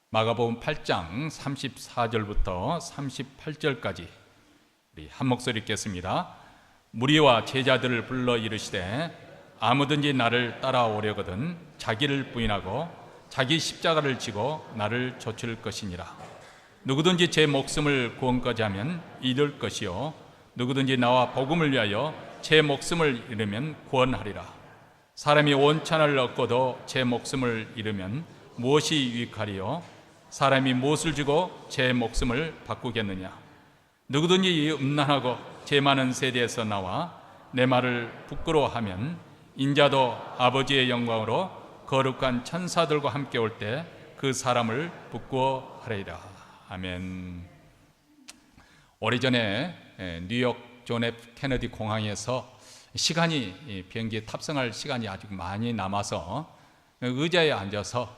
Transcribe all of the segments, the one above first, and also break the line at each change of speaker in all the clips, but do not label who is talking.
마가복음 8장 34절부터 38절까지 우리 한 목소리 읽겠습니다. 무리와 제자들을 불러 이르시되 아무든지 나를 따라오려거든 자기를 부인하고 자기 십자가를 지고 나를 좇을 것이니라. 누구든지 제 목숨을 구원까지 하면 잃을 것이요 누구든지 나와 복음을 위하여 제 목숨을 잃으면 구원하리라. 사람이 온천을 얻고도 제 목숨을 잃으면 무엇이 유익하리요? 사람이 무엇을 주고 제 목숨을 바꾸겠느냐? 누구든지 음란하고 제 많은 세대에서 나와 내 말을 부끄러워하면 인자도 아버지의 영광으로 거룩한 천사들과 함께 올 때 그 사람을 부끄러워하리라. 아멘. 오래전에 뉴욕 존 F 케네디 공항에서 비행기에 탑승할 시간이 아직 많이 남아서 의자에 앉아서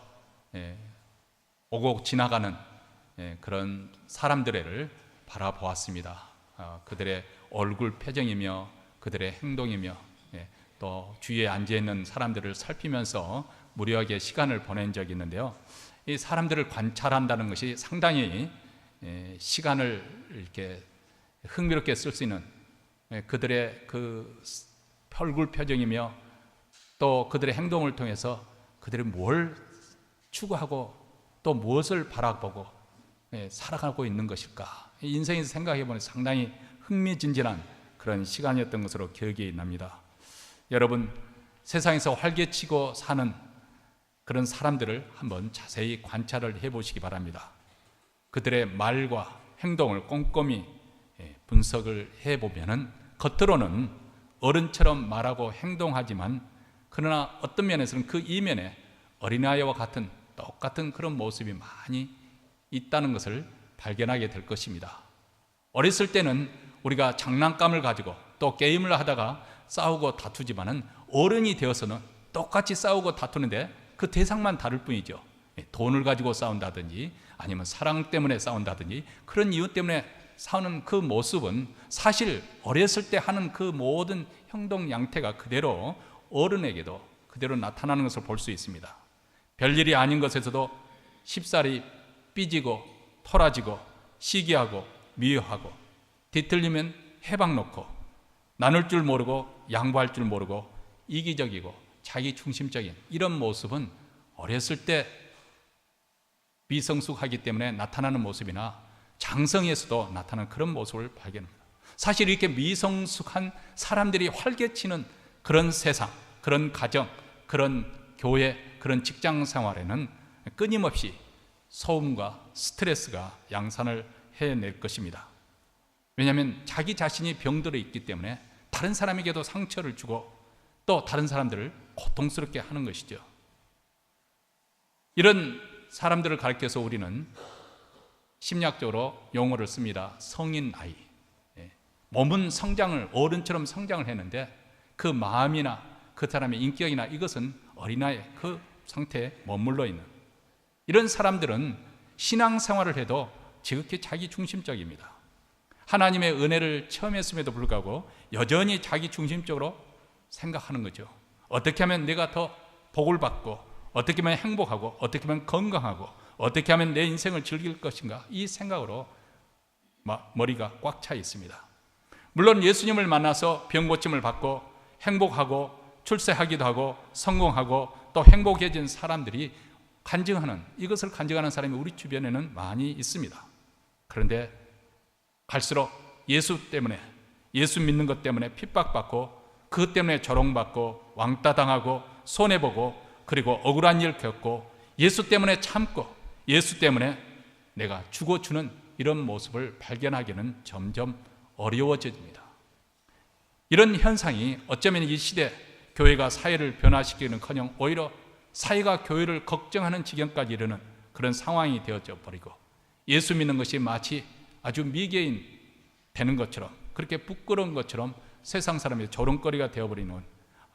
오고 지나가는 그런 사람들을 바라보았습니다. 그들의 얼굴 표정이며 그들의 행동이며 또 주위에 앉아있는 사람들을 살피면서 무료하게 시간을 보낸 적이 있는데요. 이 사람들을 관찰한다는 것이 상당히 시간을 이렇게 흥미롭게 쓸 수 있는 그들의 그 얼굴 표정이며 또 그들의 행동을 통해서 그들이 뭘 추구하고 또 무엇을 바라보고 살아가고 있는 것일까? 인생에서 생각해보니 상당히 흥미진진한 그런 시간이었던 것으로 기억이 납니다. 여러분, 세상에서 활개치고 사는 그런 사람들을 한번 자세히 관찰을 해보시기 바랍니다. 그들의 말과 행동을 꼼꼼히 분석을 해보면은 겉으로는 어른처럼 말하고 행동하지만 그러나 어떤 면에서는 그 이면에 어린아이와 같은 똑같은 그런 모습이 많이 있다는 것을 발견하게 될 것입니다. 어렸을 때는 우리가 장난감을 가지고 또 게임을 하다가 싸우고 다투지만은 어른이 되어서는 똑같이 싸우고 다투는데 그 대상만 다를 뿐이죠. 돈을 가지고 싸운다든지 아니면 사랑 때문에 싸운다든지 그런 이유 때문에 싸우는 그 모습은 사실 어렸을 때 하는 그 모든 행동 양태가 그대로 어른에게도 그대로 나타나는 것을 볼 수 있습니다. 별일이 아닌 것에서도 쉽사리 삐지고 토라지고 시기하고 미워하고 뒤틀리면 해박 놓고 나눌 줄 모르고 양보할 줄 모르고 이기적이고 자기 중심적인 이런 모습은 어렸을 때 미성숙하기 때문에 나타나는 모습이나 장성에서도 나타나는 그런 모습을 발견합니다. 사실 이렇게 미성숙한 사람들이 활개치는 그런 세상, 그런 가정, 그런 교회, 그런 직장 생활에는 끊임없이 소음과 스트레스가 양산을 해낼 것입니다. 왜냐하면 자기 자신이 병들어 있기 때문에 다른 사람에게도 상처를 주고 또 다른 사람들을 고통스럽게 하는 것이죠. 이런 사람들을 가리켜서 우리는 심리학적으로 용어를 씁니다. 성인 아이. 몸은 성장을 어른처럼 성장을 했는데 그 마음이나 그 사람의 인격이나 이것은 어린아이 그 상태에 머물러 있는 이런 사람들은 신앙생활을 해도 지극히 자기 중심적입니다. 하나님의 은혜를 체험했음에도 불구하고 여전히 자기 중심적으로 생각하는 거죠. 어떻게 하면 내가 더 복을 받고 어떻게 하면 행복하고 어떻게 하면 건강하고 어떻게 하면 내 인생을 즐길 것인가 이 생각으로 머리가 꽉 차 있습니다. 물론 예수님을 만나서 병고침을 받고 행복하고 출세하기도 하고 성공하고 또 행복해진 사람들이 이것을 간증하는 사람이 우리 주변에는 많이 있습니다. 그런데 갈수록 예수 때문에 예수 믿는 것 때문에 핍박받고 그것 때문에 조롱받고 왕따당하고 손해보고 그리고 억울한 일 겪고 예수 때문에 참고 예수 때문에 내가 죽어주는 이런 모습을 발견하기는 점점 어려워집니다. 이런 현상이 어쩌면 이 시대 교회가 사회를 변화시키는커녕 오히려 사회가 교회를 걱정하는 지경까지 이르는 그런 상황이 되어져 버리고 예수 믿는 것이 마치 아주 미개인 되는 것처럼 그렇게 부끄러운 것처럼 세상 사람의 조롱거리가 되어버리는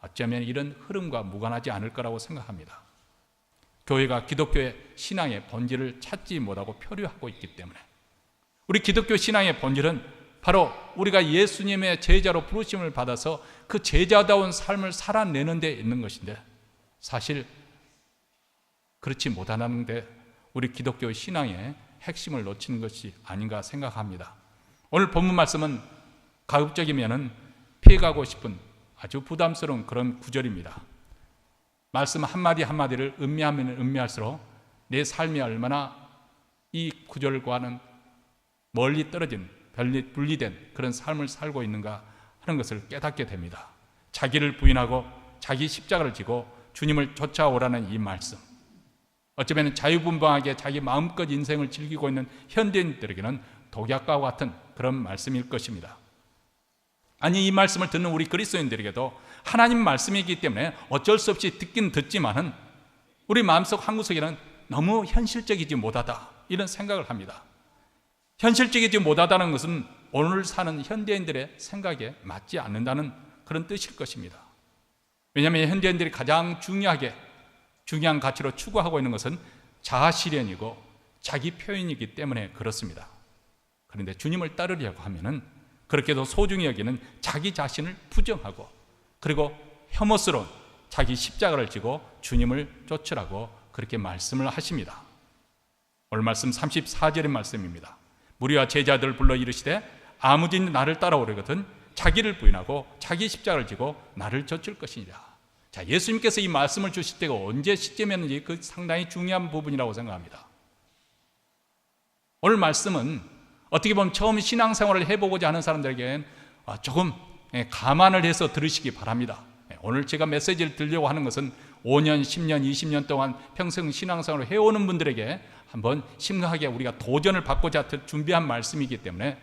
어쩌면 이런 흐름과 무관하지 않을 거라고 생각합니다. 교회가 기독교의 신앙의 본질을 찾지 못하고 표류하고 있기 때문에 우리 기독교 신앙의 본질은 바로 우리가 예수님의 제자로 부르심을 받아서 그 제자다운 삶을 살아내는 데 있는 것인데 사실 그렇지 못하는데 우리 기독교 신앙의 핵심을 놓치는 것이 아닌가 생각합니다. 오늘 본문 말씀은 가급적이면 피해가고 싶은 아주 부담스러운 그런 구절입니다. 말씀 한마디 한마디를 음미하면 음미할수록 내 삶이 얼마나 이 구절과는 멀리 떨어진 분리된 그런 삶을 살고 있는가 하는 것을 깨닫게 됩니다. 자기를 부인하고 자기 십자가를 지고 주님을 쫓아오라는 이 말씀, 어쩌면 자유분방하게 자기 마음껏 인생을 즐기고 있는 현대인들에게는 독약과 같은 그런 말씀일 것입니다. 아니, 이 말씀을 듣는 우리 그리스도인들에게도 하나님 말씀이기 때문에 어쩔 수 없이 듣긴 듣지만은 우리 마음속 한구석에는 너무 현실적이지 못하다, 이런 생각을 합니다. 현실적이지 못하다는 것은 오늘 사는 현대인들의 생각에 맞지 않는다는 그런 뜻일 것입니다. 왜냐하면 현대인들이 가장 중요한 가치로 추구하고 있는 것은 자아실현이고 자기 표현이기 때문에 그렇습니다. 그런데 주님을 따르려고 하면은 그렇게도 소중히 여기는 자기 자신을 부정하고, 그리고 혐오스러운 자기 십자가를 지고 주님을 쫓으라고 그렇게 말씀을 하십니다. 오늘 말씀 34절의 말씀입니다. 무리와 제자들을 불러 이르시되 아무진 나를 따라오려거든 자기를 부인하고 자기 십자가를 지고 나를 쫓을 것이니라. 자, 예수님께서 이 말씀을 주실 때가 언제 시점이었는지 그 상당히 중요한 부분이라고 생각합니다. 오늘 말씀은 어떻게 보면 처음 신앙생활을 해보고자 하는 사람들에게는 조금 감안을 해서 들으시기 바랍니다. 오늘 제가 메시지를 들려고 하는 것은 5년, 10년, 20년 동안 평생 신앙생활을 해오는 분들에게 한번 심각하게 우리가 도전을 받고자 준비한 말씀이기 때문에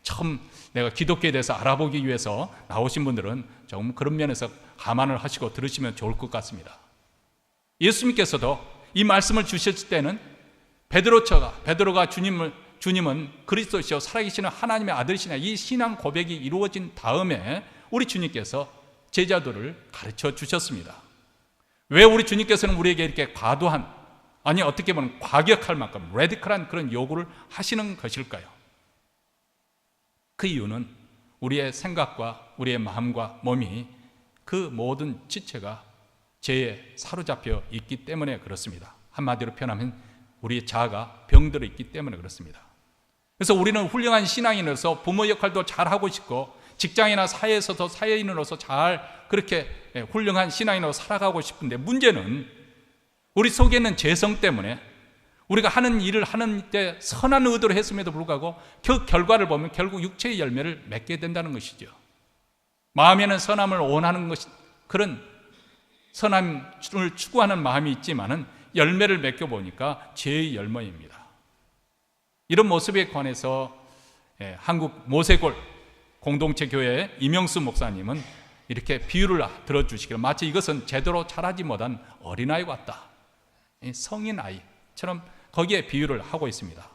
처음 내가 기독교에 대해서 알아보기 위해서 나오신 분들은 조금 그런 면에서 감안을 하시고 들으시면 좋을 것 같습니다. 예수님께서도 이 말씀을 주셨을 때는 베드로가 주님은 그리스도시요 살아계시는 하나님의 아들이시냐, 이 신앙 고백이 이루어진 다음에 우리 주님께서 제자들을 가르쳐 주셨습니다. 왜 우리 주님께서는 우리에게 이렇게 과도한, 아니 어떻게 보면 과격할 만큼 레디컬한 그런 요구를 하시는 것일까요? 그 이유는 우리의 생각과 우리의 마음과 몸이 그 모든 지체가 죄에 사로잡혀 있기 때문에 그렇습니다. 한마디로 표현하면 우리의 자아가 병들어 있기 때문에 그렇습니다. 그래서 우리는 훌륭한 신앙인으로서 부모 역할도 잘하고 싶고 직장이나 사회에서도 사회인으로서 잘 그렇게 훌륭한 신앙인으로 살아가고 싶은데, 문제는 우리 속에 있는 죄성 때문에 우리가 하는 일을 하는 때 선한 의도로 했음에도 불구하고 그 결과를 보면 결국 육체의 열매를 맺게 된다는 것이죠. 마음에는 선함을 원하는 것이, 그런 선함을 추구하는 마음이 있지만은 열매를 맺겨 보니까 죄의 열매입니다. 이런 모습에 관해서 한국 모세골 공동체 교회의 이명수 목사님은 이렇게 비유를 들어주시기를, 마치 이것은 제대로 자라지 못한 어린아이와 같다, 성인 아이처럼 거기에 비유를 하고 있습니다.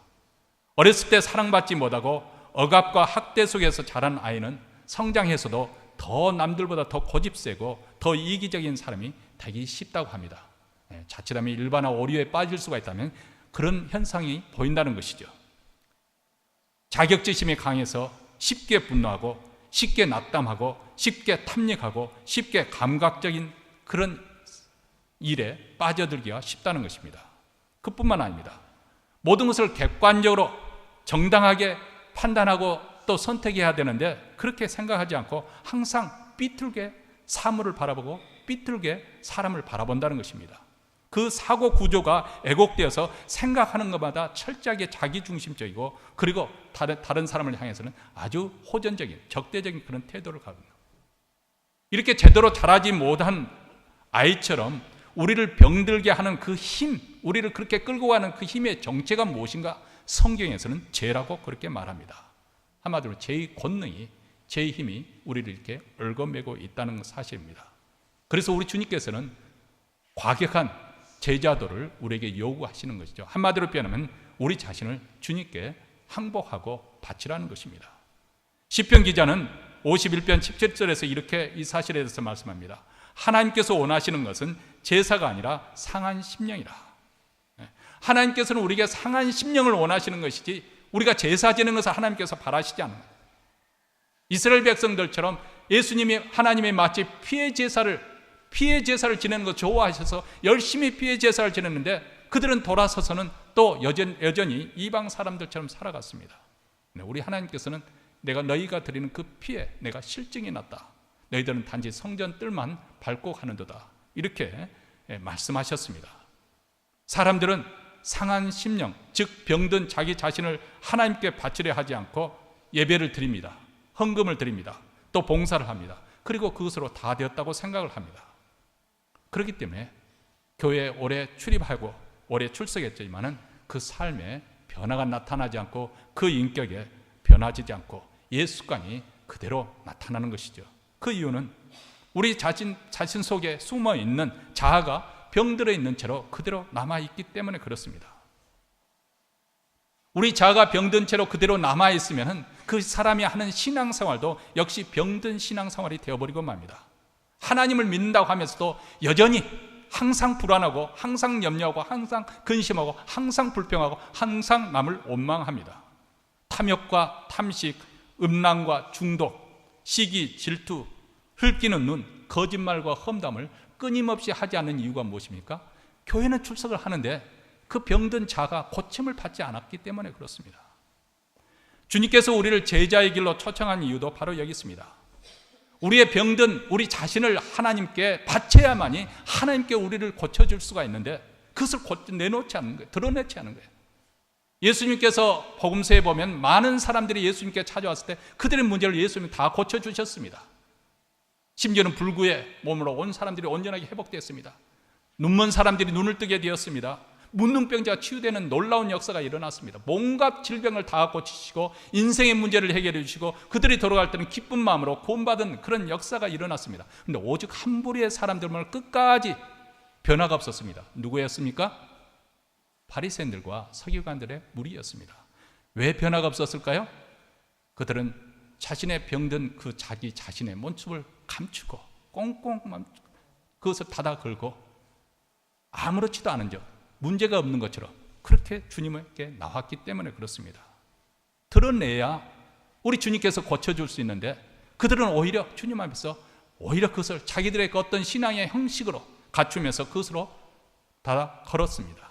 어렸을 때 사랑받지 못하고 억압과 학대 속에서 자란 아이는 성장해서도 더 남들보다 더 고집세고 더 이기적인 사람이 되기 쉽다고 합니다. 자칫하면 일반화 오류에 빠질 수가 있다면 그런 현상이 보인다는 것이죠. 자격지심이 강해서 쉽게 분노하고 쉽게 낙담하고 쉽게 탐닉하고 쉽게 감각적인 그런 일에 빠져들기가 쉽다는 것입니다. 그뿐만 아닙니다. 모든 것을 객관적으로 정당하게 판단하고 또 선택해야 되는데 그렇게 생각하지 않고 항상 삐뚤게 사물을 바라보고 삐뚤게 사람을 바라본다는 것입니다. 그 사고 구조가 왜곡되어서 생각하는 것마다 철저하게 자기중심적이고, 그리고 다른 사람을 향해서는 아주 호전적인 적대적인 그런 태도를 가집니다. 이렇게 제대로 자라지 못한 아이처럼 우리를 병들게 하는 그 힘, 우리를 그렇게 끌고 가는 그 힘의 정체가 무엇인가? 성경에서는 죄라고 그렇게 말합니다. 한마디로 죄의 권능이, 죄의 힘이 우리를 이렇게 얽어매고 있다는 사실입니다. 그래서 우리 주님께서는 과격한 제자도를 우리에게 요구하시는 것이죠. 한마디로 표현하면 우리 자신을 주님께 항복하고 바치라는 것입니다. 시편 기자는 51편 17절에서 이렇게 이 사실에 대해서 말씀합니다. 하나님께서 원하시는 것은 제사가 아니라 상한 심령이라. 하나님께서는 우리에게 상한 심령을 원하시는 것이지 우리가 제사 지는 것을 하나님께서 바라시지 않는 거예요. 이스라엘 백성들처럼 예수님이 하나님의 마치 피해 제사를 지내는 것 좋아하셔서 열심히 피해 제사를 지냈는데 그들은 돌아서서는 또 여전히 이방 사람들처럼 살아갔습니다. 우리 하나님께서는 내가 너희가 드리는 그 피에 내가 실증이 났다. 너희들은 단지 성전 뜰만 밟고 가는도다. 이렇게 말씀하셨습니다. 사람들은 상한 심령, 즉 병든 자기 자신을 하나님께 바치려 하지 않고 예배를 드립니다. 헌금을 드립니다. 또 봉사를 합니다. 그리고 그것으로 다 되었다고 생각을 합니다. 그렇기 때문에 교회에 오래 출입하고 오래 출석했지만은 그 삶에 변화가 나타나지 않고 그 인격에 변화지지 않고 옛 습관이 그대로 나타나는 것이죠. 그 이유는 우리 자신 속에 숨어 있는 자아가 병들어 있는 채로 그대로 남아있기 때문에 그렇습니다. 우리 자아가 병든 채로 그대로 남아있으면 그 사람이 하는 신앙생활도 역시 병든 신앙생활이 되어버리고 맙니다. 하나님을 믿는다고 하면서도 여전히 항상 불안하고 항상 염려하고 항상 근심하고 항상 불평하고 항상 남을 원망합니다. 탐욕과 탐식, 음란과 중독, 시기, 질투, 흘기는 눈, 거짓말과 험담을 끊임없이 하지 않는 이유가 무엇입니까? 교회는 출석을 하는데 그 병든 자가 고침을 받지 않았기 때문에 그렇습니다. 주님께서 우리를 제자의 길로 초청한 이유도 바로 여기 있습니다. 우리의 병든 우리 자신을 하나님께 바쳐야만이 하나님께 우리를 고쳐줄 수가 있는데 그것을 내놓지 않는 거예요. 드러내지 않는 거예요. 예수님께서 복음서에 보면 많은 사람들이 예수님께 찾아왔을 때 그들의 문제를 예수님이 다 고쳐주셨습니다. 심지어는 불구의 몸으로 온 사람들이 온전하게 회복되었습니다. 눈먼 사람들이 눈을 뜨게 되었습니다. 문둥병자가 치유되는 놀라운 역사가 일어났습니다. 온갖 질병을 다 고치시고 인생의 문제를 해결해 주시고 그들이 돌아갈 때는 기쁜 마음으로 구원받은 그런 역사가 일어났습니다. 그런데 오직 한 부류의 사람들만 끝까지 변화가 없었습니다. 누구였습니까? 바리새인들과 서기관들의 무리였습니다. 왜 변화가 없었을까요? 그들은 자신의 병든 그 자기 자신의 모습을 감추고 꽁꽁 그것을 닫아 걸고 아무렇지도 않은 적, 문제가 없는 것처럼 그렇게 주님에게 나왔기 때문에 그렇습니다. 드러내야 우리 주님께서 고쳐줄 수 있는데 그들은 오히려 주님 앞에서 오히려 그것을 자기들의 어떤 신앙의 형식으로 갖추면서 그것으로 다 걸었습니다.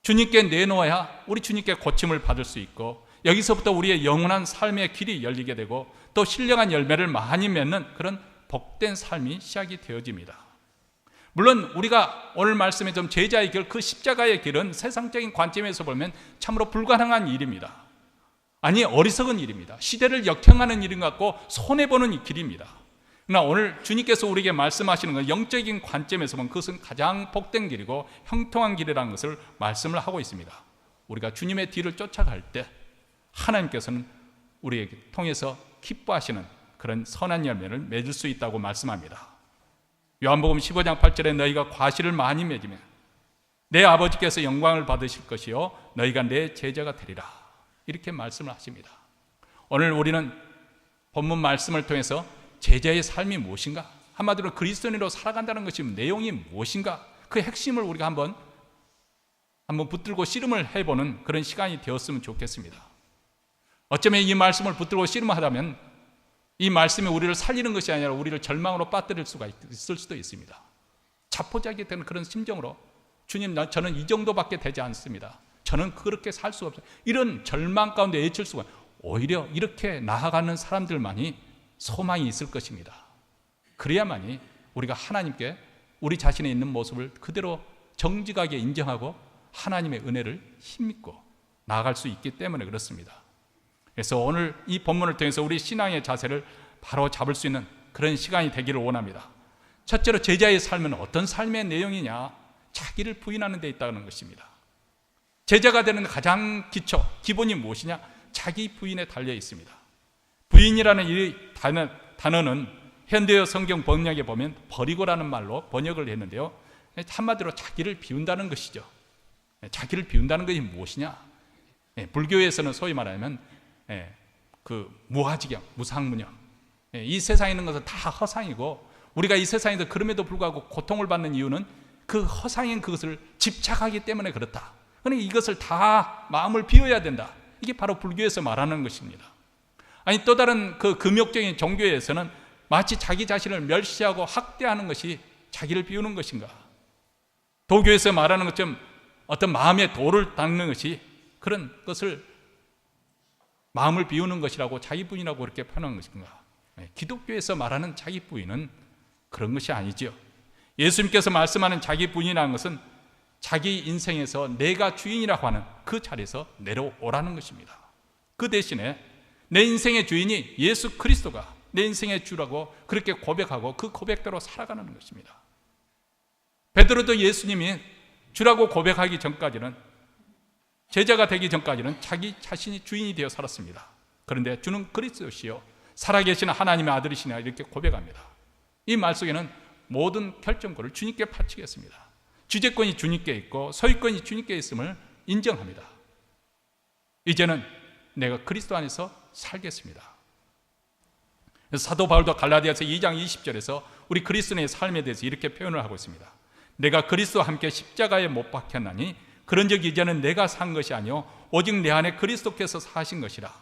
주님께 내놓아야 우리 주님께 고침을 받을 수 있고 여기서부터 우리의 영원한 삶의 길이 열리게 되고 또 신령한 열매를 많이 맺는 그런 복된 삶이 시작이 되어집니다. 물론 우리가 오늘 말씀에 좀 제자의 길, 그 십자가의 길은 세상적인 관점에서 보면 참으로 불가능한 일입니다. 아니 어리석은 일입니다. 시대를 역행하는 일인 것 같고 손해보는 이 길입니다. 그러나 오늘 주님께서 우리에게 말씀하시는 건 영적인 관점에서 보면 그것은 가장 복된 길이고 형통한 길이라는 것을 말씀을 하고 있습니다. 우리가 주님의 뒤를 쫓아갈 때 하나님께서는 우리에게 통해서 기뻐하시는 그런 선한 열매를 맺을 수 있다고 말씀합니다. 요한복음 15장 8절에 너희가 과실을 많이 맺으면 내 아버지께서 영광을 받으실 것이요 너희가 내 제자가 되리라 이렇게 말씀을 하십니다. 오늘 우리는 본문 말씀을 통해서 제자의 삶이 무엇인가, 한마디로 그리스도인으로 살아간다는 것이 내용이 무엇인가, 그 핵심을 우리가 한번 붙들고 씨름을 해보는 그런 시간이 되었으면 좋겠습니다. 어쩌면 이 말씀을 붙들고 씨름하다면 이 말씀이 우리를 살리는 것이 아니라 우리를 절망으로 빠뜨릴 수가 있을 수도 있습니다. 자포자기 되는 그런 심정으로 주님 저는 이 정도밖에 되지 않습니다. 저는 그렇게 살 수 없어요. 이런 절망 가운데 애칠 수가, 오히려 이렇게 나아가는 사람들만이 소망이 있을 것입니다. 그래야만이 우리가 하나님께 우리 자신의 있는 모습을 그대로 정직하게 인정하고 하나님의 은혜를 힘입고 나아갈 수 있기 때문에 그렇습니다. 그래서 오늘 이 본문을 통해서 우리 신앙의 자세를 바로 잡을 수 있는 그런 시간이 되기를 원합니다. 첫째로 제자의 삶은 어떤 삶의 내용이냐, 자기를 부인하는 데 있다는 것입니다. 제자가 되는 가장 기본이 무엇이냐, 자기 부인에 달려 있습니다. 부인이라는 이 단어는 현대어 성경 번역에 보면 버리고라는 말로 번역을 했는데요, 한마디로 자기를 비운다는 것이죠. 자기를 비운다는 것이 무엇이냐, 불교에서는 소위 말하면 그 무아지경, 무상무념, 이 세상에 있는 것은 다 허상이고 우리가 이 세상에서 그럼에도 불구하고 고통을 받는 이유는 그 허상인 그것을 집착하기 때문에 그렇다. 그러니까 이것을 다 마음을 비워야 된다. 이게 바로 불교에서 말하는 것입니다. 아니 또 다른 그 금욕적인 종교에서는 마치 자기 자신을 멸시하고 학대하는 것이 자기를 비우는 것인가? 도교에서 말하는 것처럼 어떤 마음의 돌을 닦는 것이 그런 것을 마음을 비우는 것이라고 자기 부인이라고 그렇게 표현한 것인가? 기독교에서 말하는 자기 부인은 그런 것이 아니죠. 예수님께서 말씀하는 자기 부인이라는 것은 자기 인생에서 내가 주인이라고 하는 그 자리에서 내려오라는 것입니다. 그 대신에 내 인생의 주인이 예수 그리스도가 내 인생의 주라고 그렇게 고백하고 그 고백대로 살아가는 것입니다. 베드로도 예수님이 주라고 고백하기 전까지는, 제자가 되기 전까지는 자기 자신이 주인이 되어 살았습니다. 그런데 주는 그리스도시요 살아계신 하나님의 아들이시냐 이렇게 고백합니다. 이 말 속에는 모든 결정권을 주님께 바치겠습니다. 주재권이 주님께 있고 소유권이 주님께 있음을 인정합니다. 이제는 내가 그리스도 안에서 살겠습니다. 사도 바울도 갈라디아서 2장 20절에서 우리 그리스도인의 삶에 대해서 이렇게 표현을 하고 있습니다. 내가 그리스도와 함께 십자가에 못 박혔나니 그런즉 이제는 내가 산 것이 아니요 오직 내 안에 그리스도께서 사신 것이라.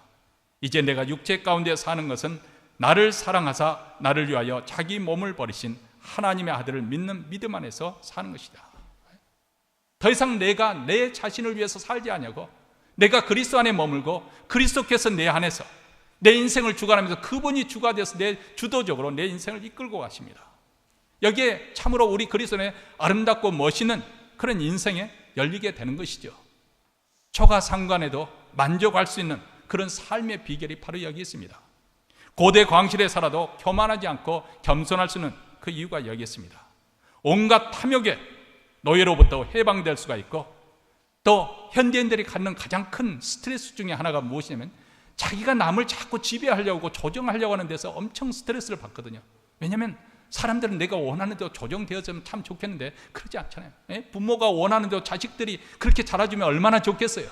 이제 내가 육체 가운데 사는 것은 나를 사랑하사 나를 위하여 자기 몸을 버리신 하나님의 아들을 믿는 믿음 안에서 사는 것이다. 더 이상 내가 내 자신을 위해서 살지 않냐고, 내가 그리스도 안에 머물고 그리스도께서 내 안에서 내 인생을 주관하면서 그분이 주가 되어서 내 주도적으로 내 인생을 이끌고 가십니다. 여기에 참으로 우리 그리스도의 아름답고 멋있는 그런 인생에 열리게 되는 것이죠. 초가상관에도 만족할 수 있는 그런 삶의 비결이 바로 여기 있습니다. 고대 광실에 살아도 교만하지 않고 겸손할 수 있는 그 이유가 여기 있습니다. 온갖 탐욕의 노예로부터 해방될 수가 있고, 또 현대인들이 갖는 가장 큰 스트레스 중에 하나가 무엇이냐면 자기가 남을 자꾸 지배하려고 조정하려고 하는 데서 엄청 스트레스를 받거든요. 왜냐하면 사람들은 내가 원하는 대로 조정되어지면 참 좋겠는데 그러지 않잖아요. 부모가 원하는 대로 자식들이 그렇게 자라주면 얼마나 좋겠어요.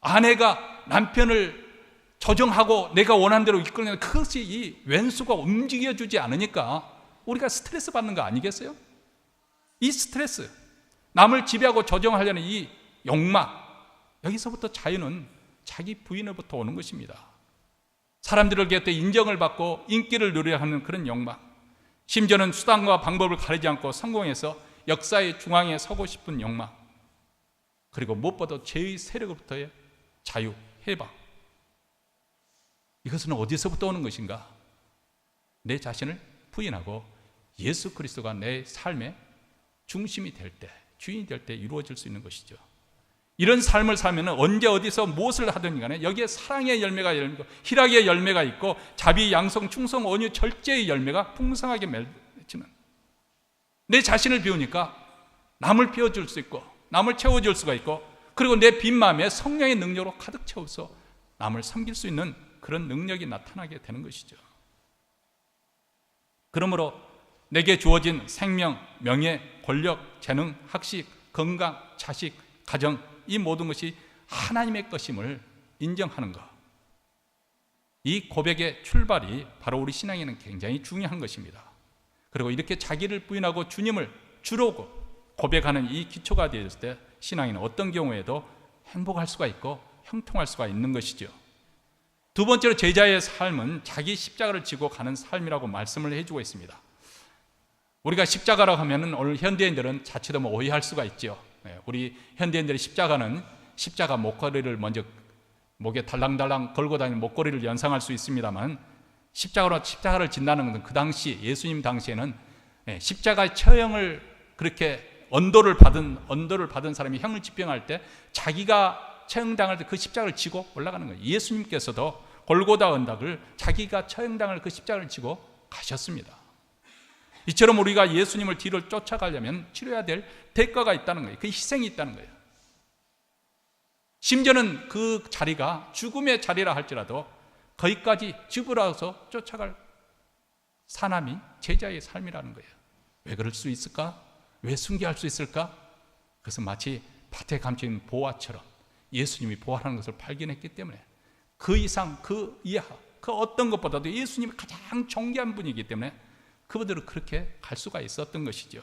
아내가 남편을 조정하고 내가 원하는 대로 이끌는, 그것이 이 왼수가 움직여주지 않으니까 우리가 스트레스 받는 거 아니겠어요? 이 스트레스, 남을 지배하고 조정하려는 이 욕망, 여기서부터 자유는 자기 부인으로부터 오는 것입니다. 사람들에게 인정을 받고 인기를 누려야 하는 그런 욕망, 심지어는 수단과 방법을 가리지 않고 성공해서 역사의 중앙에 서고 싶은 욕망, 그리고 무엇보다 죄의 세력으로부터의 자유, 해방. 이것은 어디서부터 오는 것인가? 내 자신을 부인하고 예수 그리스도가 내 삶의 중심이 될 때, 주인이 될 때 이루어질 수 있는 것이죠. 이런 삶을 살면 언제 어디서 무엇을 하든 간에 여기에 사랑의 열매가 열리고 희락의 열매가 있고 자비, 양성, 충성, 온유, 절제의 열매가 풍성하게 맺히는, 내 자신을 비우니까 남을 비워줄 수 있고 남을 채워줄 수가 있고, 그리고 내 빈 마음에 성령의 능력으로 가득 채워서 남을 섬길 수 있는 그런 능력이 나타나게 되는 것이죠. 그러므로 내게 주어진 생명, 명예, 권력, 재능, 학식, 건강, 자식, 가정, 이 모든 것이 하나님의 것임을 인정하는 것, 이 고백의 출발이 바로 우리 신앙에는 굉장히 중요한 것입니다. 그리고 이렇게 자기를 부인하고 주님을 주로 고백하는 이 기초가 되었을 때 신앙인은 어떤 경우에도 행복할 수가 있고 형통할 수가 있는 것이죠. 두 번째로 제자의 삶은 자기 십자가를 지고 가는 삶이라고 말씀을 해주고 있습니다. 우리가 십자가라고 하면 오늘 현대인들은 자칫 오해할 수가 있죠. 우리 현대인들의 십자가는 십자가 목걸이를 먼저 목에 달랑달랑 걸고 다니는 목걸이를 연상할 수 있습니다만, 십자가를 진다는 것은 그 당시 예수님 당시에는 십자가의 처형을 그렇게 언도를 받은 사람이 형을 집행할 때 자기가 처형당할 때 그 십자가를 지고 올라가는 거예요. 예수님께서도 골고다 언덕을 자기가 처형당할 그 십자가를 지고 가셨습니다. 이처럼 우리가 예수님을 뒤를 쫓아가려면 치러야 될 대가가 있다는 거예요. 그 희생이 있다는 거예요. 심지어는 그 자리가 죽음의 자리라 할지라도 거기까지 죽으라서 쫓아갈 사람이 제자의 삶이라는 거예요. 왜 그럴 수 있을까? 왜 순교할 수 있을까? 그것은 마치 밭에 감춘 보화처럼 예수님이 부활하는 것을 발견했기 때문에, 그 이상, 그 이하, 그 어떤 것보다도 예수님이 가장 존귀한 분이기 때문에 그분들은 그렇게 갈 수가 있었던 것이죠.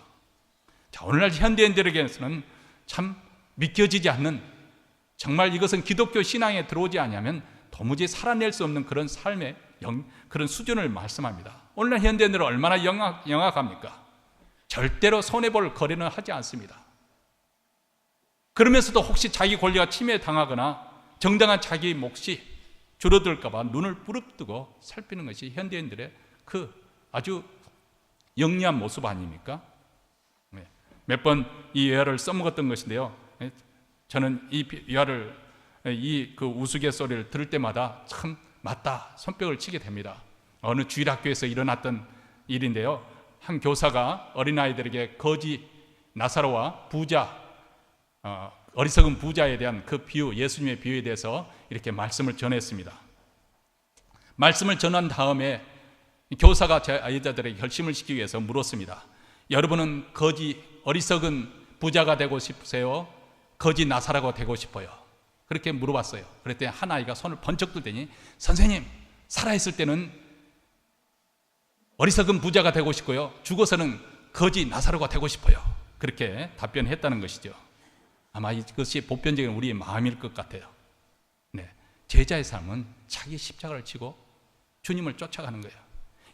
자, 오늘날 현대인들에게는 참 믿겨지지 않는, 정말 이것은 기독교 신앙에 들어오지 않으면 도무지 살아낼 수 없는 그런 삶의 그런 수준을 말씀합니다. 오늘날 현대인들은 얼마나 영악합니까? 절대로 손해볼 거래는 하지 않습니다. 그러면서도 혹시 자기 권리가 침해당하거나 정당한 자기 몫이 줄어들까 봐 눈을 부릅뜨고 살피는 것이 현대인들의 그 아주 영리한 모습 아닙니까? 몇 번 이 예화를 써먹었던 것인데요, 저는 이 예화를, 그 우스갯소리를 들을 때마다 참 맞다 손뼉을 치게 됩니다. 어느 주일학교에서 일어났던 일인데요, 한 교사가 어린아이들에게 거지 나사로와 부자, 어리석은 부자에 대한 그 비유, 예수님의 비유에 대해서 이렇게 말씀을 전했습니다. 말씀을 전한 다음에 교사가 제 아이들에게 결심을 시키기 위해서 물었습니다. 여러분은 거지 어리석은 부자가 되고 싶으세요? 거지 나사로가 되고 싶어요? 그렇게 물어봤어요. 그랬더니 한 아이가 손을 번쩍 들더니, 선생님, 살아있을 때는 어리석은 부자가 되고 싶고요, 죽어서는 거지 나사로가 되고 싶어요. 그렇게 답변했다는 것이죠. 아마 이것이 보편적인 우리의 마음일 것 같아요. 네, 제자의 삶은 자기 십자가를 지고 주님을 쫓아가는 거예요.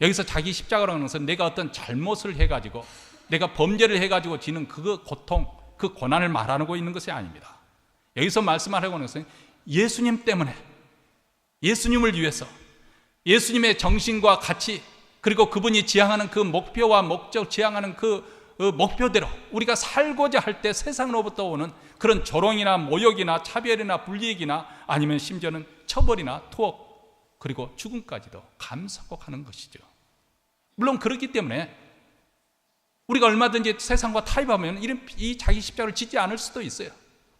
여기서 자기 십자가라는 것은 내가 어떤 잘못을 해가지고, 내가 범죄를 해가지고 지는 그 고통, 그 고난을 말하고 있는 것이 아닙니다. 여기서 말씀하려고 하는 것은 예수님 때문에, 예수님을 위해서, 예수님의 정신과 가치, 그리고 그분이 지향하는 그 목표와 목적, 지향하는 그 목표대로 우리가 살고자 할 때 세상으로부터 오는 그런 조롱이나 모욕이나 차별이나 불이익이나 아니면 심지어는 처벌이나 투옥, 그리고 죽음까지도 감수하고 가는 것이죠. 물론 그렇기 때문에 우리가 얼마든지 세상과 타협하면 이 자기 십자가를 짓지 않을 수도 있어요.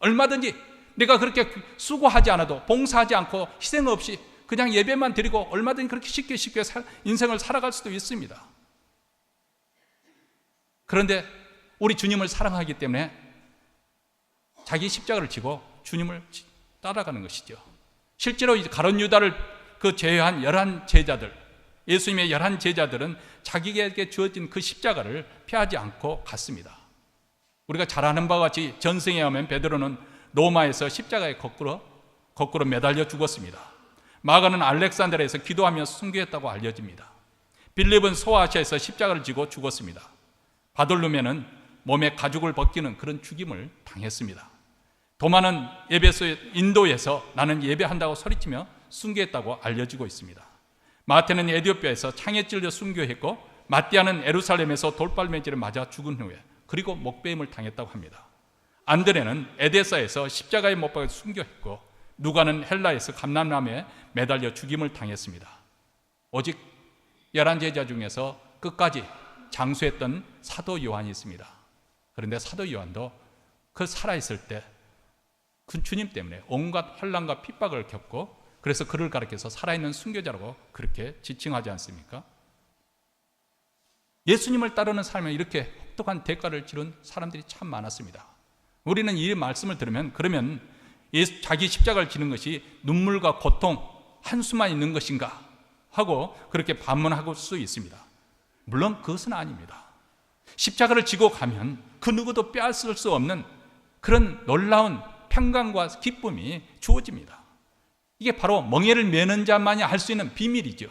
얼마든지 내가 그렇게 수고하지 않아도, 봉사하지 않고 희생 없이 그냥 예배만 드리고 얼마든지 그렇게 쉽게 인생을 살아갈 수도 있습니다. 그런데 우리 주님을 사랑하기 때문에 자기 십자가를 지고 주님을 따라가는 것이죠. 실제로 가룟 유다를 제외한 11 제자들, 예수님의 11 제자들은 자기에게 주어진 그 십자가를 피하지 않고 갔습니다. 우리가 잘 아는 바와 같이 전승에 하면 베드로는 로마에서 십자가에 거꾸로 매달려 죽었습니다. 마가는 알렉산드리아에서 기도하며 순교했다고 알려집니다. 빌립은 소아시아에서 십자가를 지고 죽었습니다. 바돌로메는 몸에 가죽을 벗기는 그런 죽임을 당했습니다. 도마는 인도에서 나는 예배한다고 소리치며 순교했다고 알려지고 있습니다. 마태는 에티오피아에서 창에 찔려 순교했고, 마띠아는 예루살렘에서 돌발매질을 맞아 죽은 후에 그리고 목배임을 당했다고 합니다. 안드레는 에데사에서 십자가에 못 박혀 순교했고, 누가는 헬라에서 감람나무에 매달려 죽임을 당했습니다. 오직 11제자 중에서 끝까지 장수했던 사도 요한이 있습니다. 그런데 사도 요한도 그 살아있을 때 그 주님 때문에 온갖 환난과 핍박을 겪고, 그래서 그를 가리켜서 살아있는 순교자라고 그렇게 지칭하지 않습니까? 예수님을 따르는 삶에 이렇게 혹독한 대가를 치른 사람들이 참 많았습니다. 우리는 이 말씀을 들으면, 그러면 자기 십자가를 지는 것이 눈물과 고통, 한수만 있는 것인가 하고 그렇게 반문할 수 있습니다. 물론 그것은 아닙니다. 십자가를 지고 가면 그 누구도 빼앗을 수 없는 그런 놀라운 평강과 기쁨이 주어집니다. 이게 바로 멍에를 매는 자만이 알 수 있는 비밀이죠.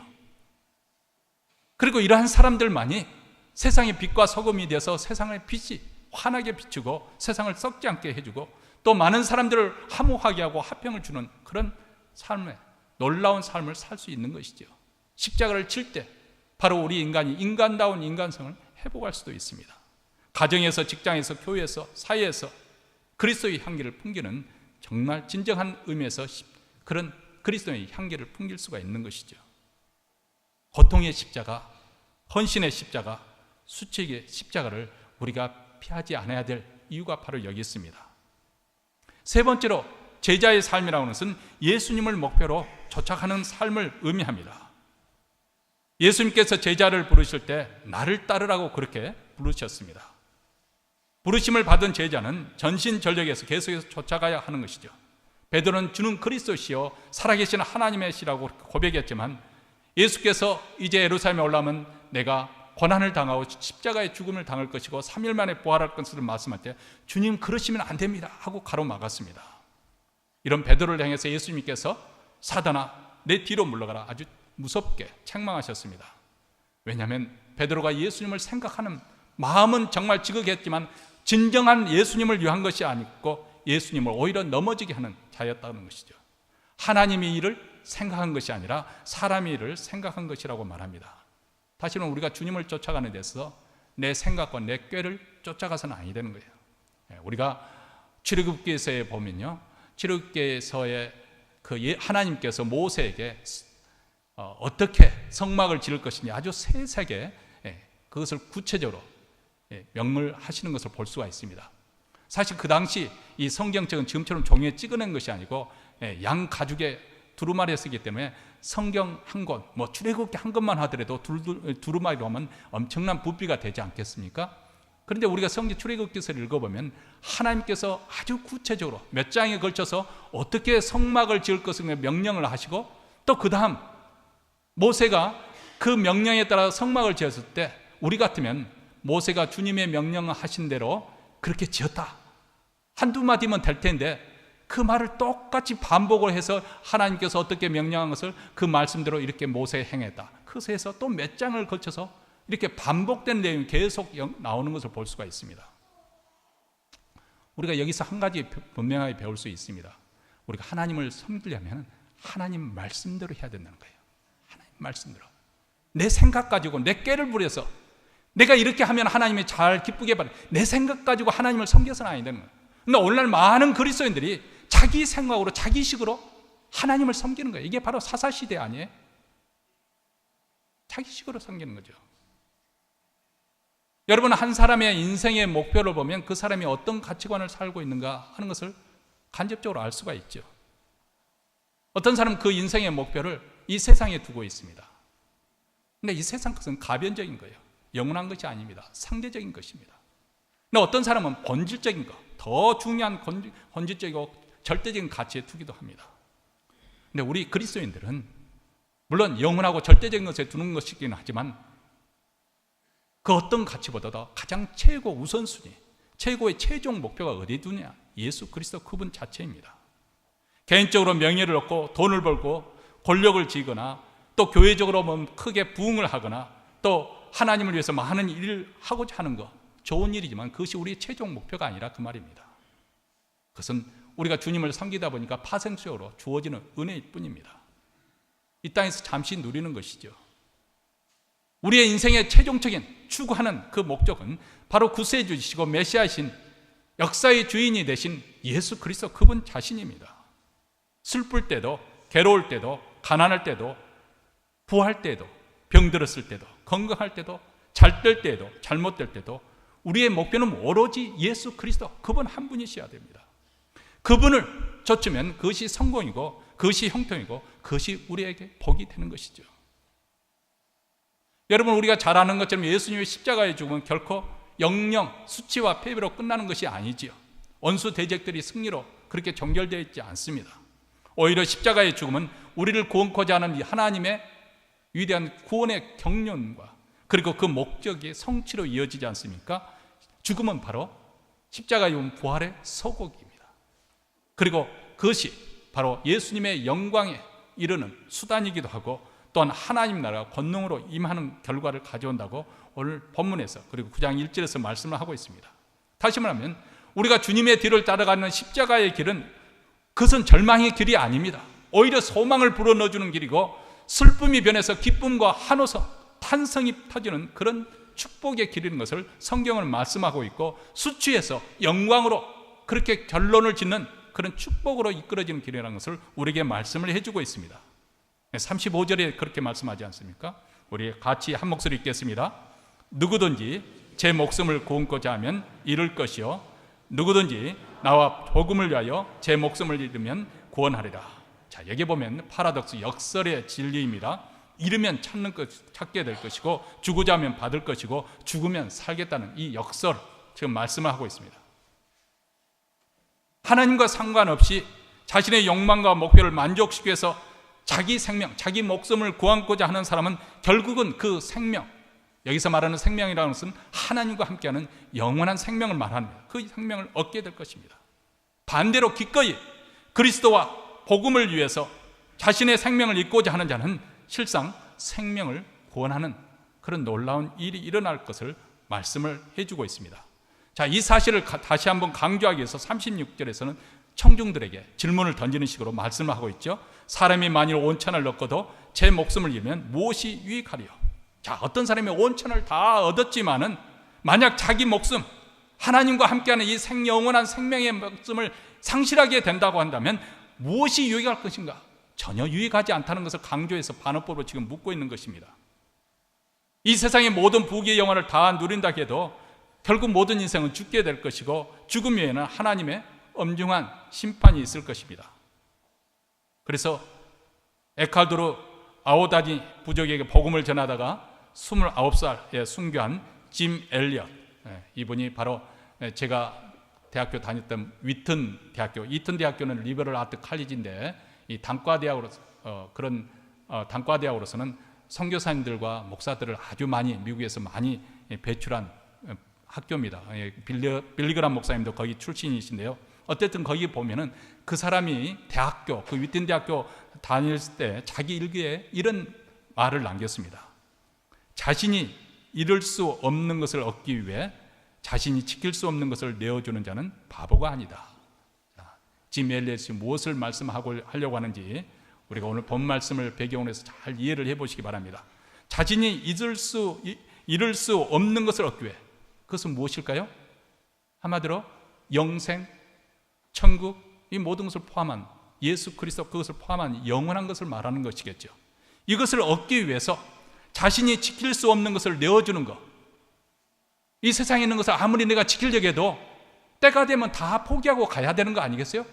그리고 이러한 사람들만이 세상의 빛과 소금이 되어서 세상의 빛이 환하게 비추고 세상을 썩지 않게 해주고, 또 많은 사람들을 화목하게 하고 화평을 주는 그런 삶의 놀라운 삶을 살 수 있는 것이죠. 십자가를 칠 때 바로 우리 인간이 인간다운 인간성을 회복할 수도 있습니다. 가정에서, 직장에서, 교회에서, 사회에서 그리스도의 향기를 풍기는, 정말 진정한 의미에서 그런 그리스도의 향기를 풍길 수가 있는 것이죠. 고통의 십자가, 헌신의 십자가, 수치의 십자가를 우리가 피하지 않아야 될 이유가 바로 여기 있습니다. 세 번째로, 제자의 삶이라는 것은 예수님을 목표로 쫓아가는 삶을 의미합니다. 예수님께서 제자를 부르실 때 나를 따르라고 그렇게 부르셨습니다. 부르심을 받은 제자는 전신전력에서 계속해서 쫓아가야 하는 것이죠. 베드로는 주는 그리스도시요 살아계신 하나님의 시라고 고백했지만, 예수께서 이제 예루살렘에 올라오면 내가 고난을 당하고 십자가의 죽음을 당할 것이고 3일 만에 부활할 것을 말씀할 때, 주님 그러시면 안 됩니다 하고 가로막았습니다. 이런 베드로를 향해서 예수님께서 사단아 내 뒤로 물러가라 아주 무섭게 책망하셨습니다. 왜냐하면 베드로가 예수님을 생각하는 마음은 정말 지극했지만 진정한 예수님을 위한 것이 아니고 예수님을 오히려 넘어지게 하는 자였다는 것이죠. 하나님의 일을 생각한 것이 아니라 사람의 일을 생각한 것이라고 말합니다. 다시는 우리가 주님을 쫓아가는 데서 내 생각과 내 꾀를 쫓아가서는 아니 되는 거예요. 우리가 출애굽기서에 보면요, 출애굽기서에 하나님께서 모세에게 어떻게 성막을 지을 것인지 아주 세세하게 그것을 구체적으로 명령하시는 것을 볼 수가 있습니다. 사실 그 당시 이 성경책은 지금처럼 종이에 찍어낸 것이 아니고 양 가죽에 두루마리에 쓰기 때문에 성경 한 권, 출애굽기 한 권만 하더라도 두루마리로 하면 엄청난 부피가 되지 않겠습니까? 그런데 우리가 성경 출애굽기서를 읽어보면 하나님께서 아주 구체적으로 몇 장에 걸쳐서 어떻게 성막을 지을 것을 명령을 하시고, 또 그 다음 모세가 그 명령에 따라 성막을 지었을 때 우리 같으면 모세가 주님의 명령을 하신 대로 그렇게 지었다, 한두 마디면 될 텐데 그 말을 똑같이 반복을 해서 하나님께서 어떻게 명령한 것을 그 말씀대로 이렇게 모세에 행했다, 그것에 해서 또 몇 장을 거쳐서 이렇게 반복된 내용이 계속 나오는 것을 볼 수가 있습니다. 우리가 여기서 한 가지 분명하게 배울 수 있습니다. 우리가 하나님을 섬기려면 하나님 말씀대로 해야 된다는 거예요. 하나님 말씀대로. 내 생각 가지고 내 꾀를 부려서 내가 이렇게 하면 하나님이 잘 기쁘게 받는, 내 생각 가지고 하나님을 섬겨서는 아니 되는 거예요. 그런데 오늘날 많은 그리스도인들이 자기 생각으로 자기식으로 하나님을 섬기는 거예요. 이게 바로 사사시대 아니에요? 자기식으로 섬기는 거죠. 여러분, 한 사람의 인생의 목표를 보면 그 사람이 어떤 가치관을 살고 있는가 하는 것을 간접적으로 알 수가 있죠. 어떤 사람은 그 인생의 목표를 이 세상에 두고 있습니다. 근데 이 세상 것은 가변적인 거예요. 영원한 것이 아닙니다. 상대적인 것입니다. 근데 어떤 사람은 본질적인 것, 더 중요한 본질적이고 절대적인 가치에 두기도 합니다. 근데 우리 그리스도인들은 물론 영원하고 절대적인 것에 두는 것이긴 하지만 그 어떤 가치보다도 가장 최고 우선순위, 최고의 최종 목표가 어디에 두냐? 예수 그리스도 그분 자체입니다. 개인적으로 명예를 얻고 돈을 벌고 권력을 쥐거나 또 교회적으로 크게 부흥을 하거나 또 하나님을 위해서 많은 일을 하고자 하는 것, 좋은 일이지만 그것이 우리의 최종 목표가 아니라 그 말입니다. 그것은 우리가 주님을 섬기다 보니까 파생적으로 주어지는 은혜일 뿐입니다. 이 땅에서 잠시 누리는 것이죠. 우리의 인생의 최종적인 추구하는 그 목적은 바로 구세주이시고 메시아이신 역사의 주인이 되신 예수 그리스도 그분 자신입니다. 슬플 때도, 괴로울 때도, 가난할 때도, 부할 때도, 병들었을 때도, 건강할 때도, 잘 될 때도, 잘못될 때도 우리의 목표는 오로지 예수 그리스도 그분 한 분이셔야 됩니다. 그분을 좇으면 그것이 성공이고 그것이 형통이고 그것이 우리에게 복이 되는 것이죠. 여러분, 우리가 잘 아는 것처럼 예수님의 십자가의 죽음은 결코 영영 수치와 패배로 끝나는 것이 아니지요. 원수 대적들이 승리로 그렇게 종결되어 있지 않습니다. 오히려 십자가의 죽음은 우리를 구원코자 하는 하나님의 위대한 구원의 경륜과 그리고 그 목적이 성취로 이어지지 않습니까? 죽음은 바로 십자가의 부활의 서곡입니다. 그리고 그것이 바로 예수님의 영광에 이르는 수단이기도 하고 또한 하나님 나라가 권능으로 임하는 결과를 가져온다고 오늘 본문에서 그리고 9장 1절에서 말씀을 하고 있습니다. 다시 말하면 우리가 주님의 뒤를 따라가는 십자가의 길은 그것은 절망의 길이 아닙니다. 오히려 소망을 불어넣어주는 길이고 슬픔이 변해서 기쁨과 한호성, 탄성이 터지는 그런 축복의 길인 것을 성경은 말씀하고 있고 수치에서 영광으로 그렇게 결론을 짓는 그런 축복으로 이끌어지는 길이라는 것을 우리에게 말씀을 해주고 있습니다. 35절에 그렇게 말씀하지 않습니까? 우리 같이 한 목소리 읽겠습니다. 누구든지 제 목숨을 구원코자 하면 잃을 것이요 누구든지 나와 복음을 위하여 제 목숨을 잃으면 구원하리라. 자, 여기 보면 파라독스 역설의 진리입니다. 잃으면 찾게 될 것이고 주고자 하면 받을 것이고 죽으면 살겠다는 이 역설 지금 말씀을 하고 있습니다. 하나님과 상관없이 자신의 욕망과 목표를 만족시키기 위해서 자기 생명, 자기 목숨을 구하고자 하는 사람은 결국은 그 생명, 여기서 말하는 생명이라는 것은 하나님과 함께하는 영원한 생명을 말합니다. 그 생명을 얻게 될 것입니다. 반대로 기꺼이 그리스도와 복음을 위해서 자신의 생명을 잊고자 하는 자는 실상 생명을 구원하는 그런 놀라운 일이 일어날 것을 말씀을 해주고 있습니다. 자, 이 사실을 다시 한번 강조하기 위해서 36절에서는 청중들에게 질문을 던지는 식으로 말씀을 하고 있죠. 사람이 만일 온천을 얻고도 제 목숨을 잃으면 무엇이 유익하리요? 자, 어떤 사람이 온천을 다 얻었지만은 만약 자기 목숨, 하나님과 함께하는 이 영원한 생명의 목숨을 상실하게 된다고 한다면 무엇이 유익할 것인가? 전혀 유익하지 않다는 것을 강조해서 반어법으로 지금 묻고 있는 것입니다. 이 세상의 모든 부귀의 영화를 다 누린다 해도 결국 모든 인생은 죽게 될 것이고 죽음 외에는 하나님의 엄중한 심판이 있을 것입니다. 그래서 에칼도르 아오다니 부족에게 복음을 전하다가 29살에 순교한 짐 엘리엇, 이분이 바로 제가 대학교 다녔던 위튼 대학교, 이튼 대학교는 리버럴 아트 칼리지인데 이 단과대학으로서 그런 단과대학으로서는 선교사님들과 목사들을 아주 많이 미국에서 많이 배출한 학교입니다. 빌리그람 목사님도 거기 출신이신데요. 어쨌든 거기 보면은 그 사람이 대학교, 그 위튼 대학교 다닐 때 자기 일기에 이런 말을 남겼습니다. 자신이 이룰 수 없는 것을 얻기 위해 자신이 지킬 수 없는 것을 내어주는 자는 바보가 아니다. 짐 엘리엇이 무엇을 말씀하려고 하는지 우리가 오늘 본 말씀을 배경으로 해서 잘 이해를 해보시기 바랍니다. 자신이 이룰 수 없는 것을 얻기 위해, 그것은 무엇일까요? 한마디로 영생, 천국, 이 모든 것을 포함한 예수 그리스도, 그것을 포함한 영원한 것을 말하는 것이겠죠. 이것을 얻기 위해서 자신이 지킬 수 없는 것을 내어주는 것, 이 세상에 있는 것을 아무리 내가 지키려고 해도 때가 되면 다 포기하고 가야 되는 거 아니겠어요?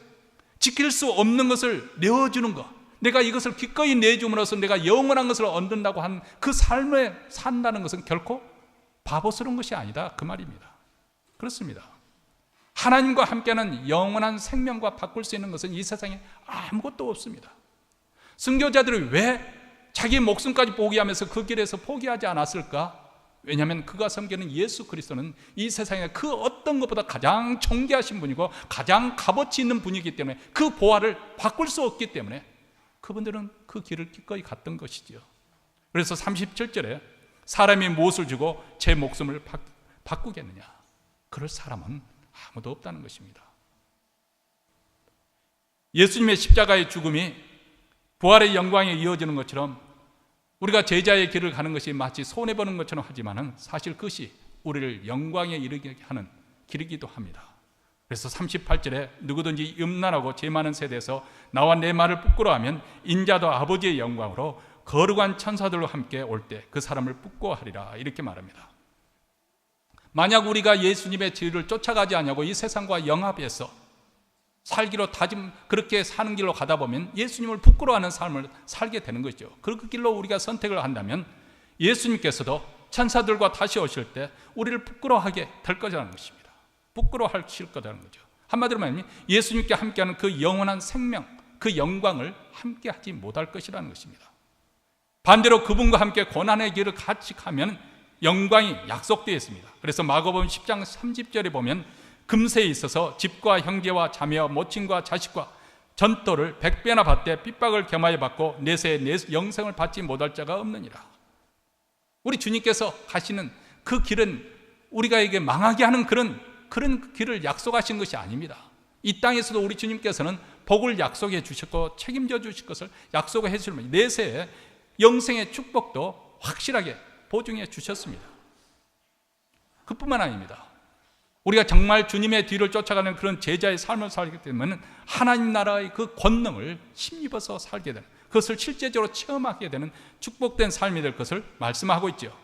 지킬 수 없는 것을 내어주는 것, 내가 이것을 기꺼이 내줌으로써 내가 영원한 것을 얻는다고 한 그 삶을 산다는 것은 결코 바보스러운 것이 아니다, 그 말입니다. 그렇습니다. 하나님과 함께하는 영원한 생명과 바꿀 수 있는 것은 이 세상에 아무것도 없습니다. 순교자들이 왜 자기 목숨까지 포기하면서 그 길에서 포기하지 않았을까? 왜냐하면 그가 섬기는 예수 그리스도는 이 세상에 그 어떤 것보다 가장 존귀하신 분이고 가장 값어치 있는 분이기 때문에 그 보화를 바꿀 수 없기 때문에 그분들은 그 길을 기꺼이 갔던 것이죠. 그래서 37절에 사람이 무엇을 주고 제 목숨을 바꾸겠느냐? 그럴 사람은 아무도 없다는 것입니다. 예수님의 십자가의 죽음이 부활의 영광에 이어지는 것처럼 우리가 제자의 길을 가는 것이 마치 손해보는 것처럼 하지만은 사실 그것이 우리를 영광에 이르게 하는 길이기도 합니다. 그래서 38절에 누구든지 음란하고 죄 많은 세대에서 나와 내 말을 부끄러워하면 인자도 아버지의 영광으로 거룩한 천사들과 함께 올 때 그 사람을 부끄러워하리라, 이렇게 말합니다. 만약 우리가 예수님의 진리를 쫓아가지 않냐고 이 세상과 영합해서 살기로 다짐, 그렇게 사는 길로 가다 보면 예수님을 부끄러워하는 삶을 살게 되는 것이죠. 그 길로 우리가 선택을 한다면 예수님께서도 천사들과 다시 오실 때 우리를 부끄러워하게 될 거라는 것입니다. 부끄러워하실 거라는 거죠. 한마디로 말하면 예수님께 함께하는 그 영원한 생명, 그 영광을 함께하지 못할 것이라는 것입니다. 반대로 그분과 함께 고난의 길을 같이 가면 영광이 약속되어 있습니다. 그래서 마가복음 10장 30절에 보면 금세에 있어서 집과 형제와 자매와 모친과 자식과 전토를 100배나 받되 핍박을 겸하여 받고 내세에 내 영생을 받지 못할 자가 없느니라. 우리 주님께서 가시는 그 길은 우리가에게 망하게 하는 그런 길을 약속하신 것이 아닙니다. 이 땅에서도 우리 주님께서는 복을 약속해 주셨고 책임져 주실 것을 약속해 주시면 내세에 영생의 축복도 확실하게 보증해 주셨습니다. 그뿐만 아닙니다. 우리가 정말 주님의 뒤를 쫓아가는 그런 제자의 삶을 살기 때문에 하나님 나라의 그 권능을 힘입어서 살게 되는, 그것을 실제적으로 체험하게 되는 축복된 삶이 될 것을 말씀하고 있죠.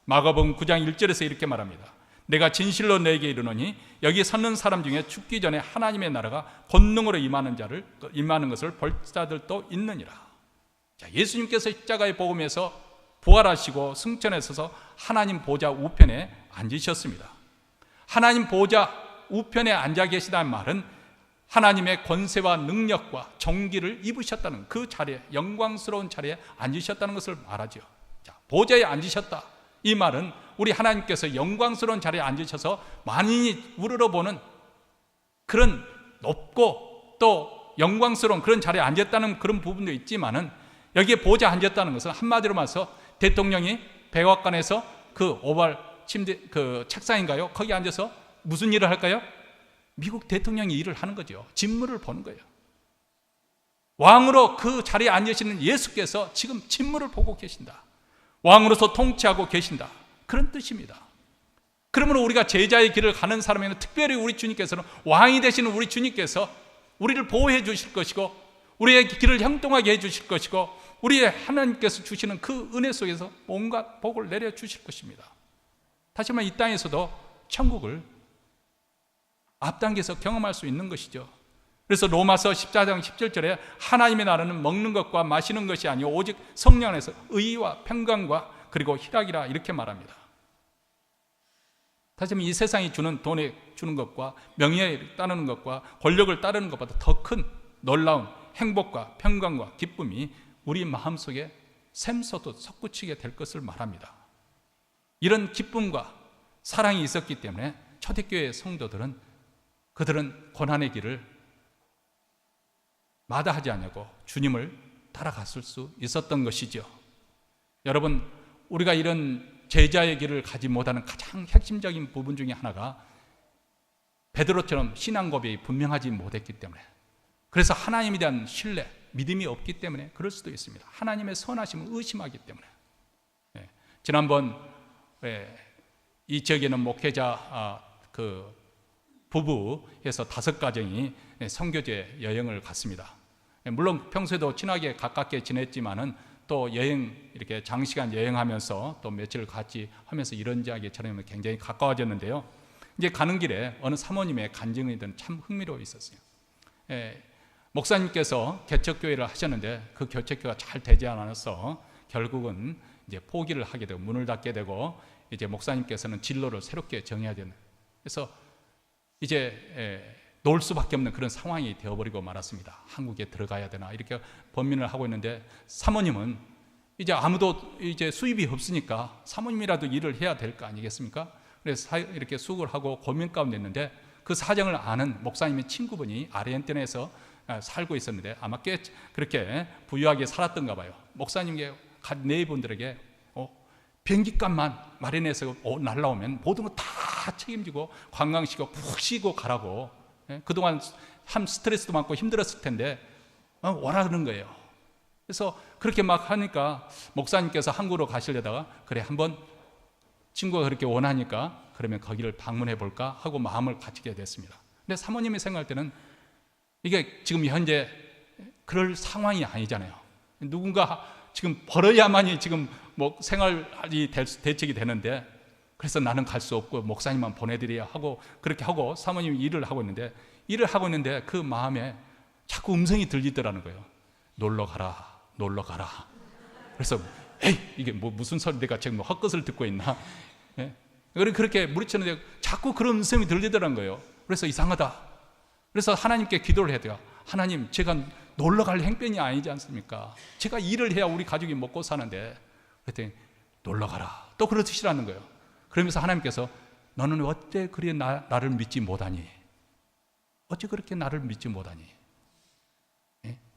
마가복음 9장 1절에서 이렇게 말합니다. 내가 진실로 너에게 이르노니 여기 섰는 사람 중에 죽기 전에 하나님의 나라가 권능으로 임하는 것을 볼 자들도 있느니라. 자, 예수님께서 십자가의 복음에서 부활하시고 승천하셔서 하나님 보좌 우편에 앉으셨습니다. 하나님 보좌 우편에 앉아 계시다는 말은 하나님의 권세와 능력과 정기를 입으셨다는 그 자리에, 영광스러운 자리에 앉으셨다는 것을 말하죠. 자, 보좌에 앉으셨다, 이 말은 우리 하나님께서 영광스러운 자리에 앉으셔서 만인이 우러러보는 그런 높고 또 영광스러운 그런 자리에 앉았다는 그런 부분도 있지만은 여기에 보좌에 앉았다는 것은 한마디로 말해서 대통령이 백악관에서 그 오발 책상인가요? 거기 앉아서 무슨 일을 할까요? 미국 대통령이 일을 하는 거죠. 진무를 보는 거예요. 왕으로 그 자리에 앉으시는 예수께서 지금 진무를 보고 계신다. 왕으로서 통치하고 계신다. 그런 뜻입니다. 그러므로 우리가 제자의 길을 가는 사람에는 특별히 우리 주님께서는 왕이 되시는 우리 주님께서 우리를 보호해 주실 것이고 우리의 길을 형통하게 해 주실 것이고 우리의 하나님께서 주시는 그 은혜 속에서 온갖 복을 내려 주실 것입니다. 다시 한번 이 땅에서도 천국을 앞당겨서 경험할 수 있는 것이죠. 그래서 로마서 14장 17절에 하나님의 나라는 먹는 것과 마시는 것이 아니요 오직 성령 안에서 의와 평강과 그리고 희락이라 이렇게 말합니다. 다시 한번 이 세상이 주는 돈에 주는 것과 명예를 따르는 것과 권력을 따르는 것보다 더 큰 놀라운 행복과 평강과 기쁨이 우리 마음속에 샘솟듯 솟구치게 될 것을 말합니다. 이런 기쁨과 사랑이 있었기 때문에 초대교회 성도들은 그들은 고난의 길을 마다하지 않냐고 주님을 따라갔을 수 있었던 것이죠. 여러분, 우리가 이런 제자의 길을 가지 못하는 가장 핵심적인 부분 중에 하나가 베드로처럼 신앙 고백이 분명하지 못했기 때문에, 그래서 하나님에 대한 신뢰, 믿음이 없기 때문에 그럴 수도 있습니다. 하나님의 선하심을 의심하기 때문에. 지난번 이 지역에는 목회자 부부에서 5가정이 선교제 여행을 갔습니다. 물론 평소에도 친하게 가깝게 지냈지만은 또 이렇게 장시간 여행하면서 또 며칠 같이 하면서 이런저런처럼 굉장히 가까워졌는데요. 이제 가는 길에 어느 사모님의 간증이 참 흥미로워 있었어요. 목사님께서 개척교회를 하셨는데 그 개척교회가 잘 되지 않아서 결국은 이제 포기를 하게 되고 문을 닫게 되고 이제 목사님께서는 진로를 새롭게 정해야 되는, 그래서 이제 놓을 수밖에 없는 그런 상황이 되어버리고 말았습니다. 한국에 들어가야 되나 이렇게 번민을 하고 있는데 사모님은 이제 아무도 이제 수입이 없으니까 사모님이라도 일을 해야 될 거 아니겠습니까? 그래서 이렇게 수고를 하고 고민 가운데 있는데 그 사정을 아는 목사님의 친구분이 아르헨티나에서 살고 있었는데 아마 꽤 그렇게 부유하게 살았던가 봐요. 목사님께 네 분들에게 비행기값만 마련해서 날라오면 모든 거 다 책임지고 관광시키고 푹 쉬고 가라고, 그동안 참 스트레스도 많고 힘들었을 텐데 오라는 거예요. 그래서 그렇게 막 하니까 목사님께서 한국으로 가시려다가 그래 한번 친구가 그렇게 원하니까 그러면 거기를 방문해 볼까 하고 마음을 갖게 됐습니다. 근데 사모님이 생각할 때는 이게 지금 현재 그럴 상황이 아니잖아요. 누군가 지금 벌어야만이 지금 뭐 생활이 대책이 되는데, 그래서 나는 갈 수 없고 목사님만 보내드려야 하고 그렇게 하고 사모님이 일을 하고 있는데 그 마음에 자꾸 음성이 들리더라는 거예요. 놀러 가라, 놀러 가라. 그래서 에이 이게 뭐 무슨 소리, 내가 지금 뭐 헛것을 듣고 있나? 그렇게 무리쳤는데 자꾸 그런 음성이 들리더라는 거예요. 그래서 이상하다. 그래서 하나님께 기도를 해야 돼요. 하나님, 제가 놀러 갈 행편이 아니지 않습니까? 제가 일을 해야 우리 가족이 먹고 사는데. 그랬더니 놀러 가라. 또 그러시라는 거예요. 그러면서 하나님께서 너는 어째 그리 나를 믿지 못하니? 어째 그렇게 나를 믿지 못하니?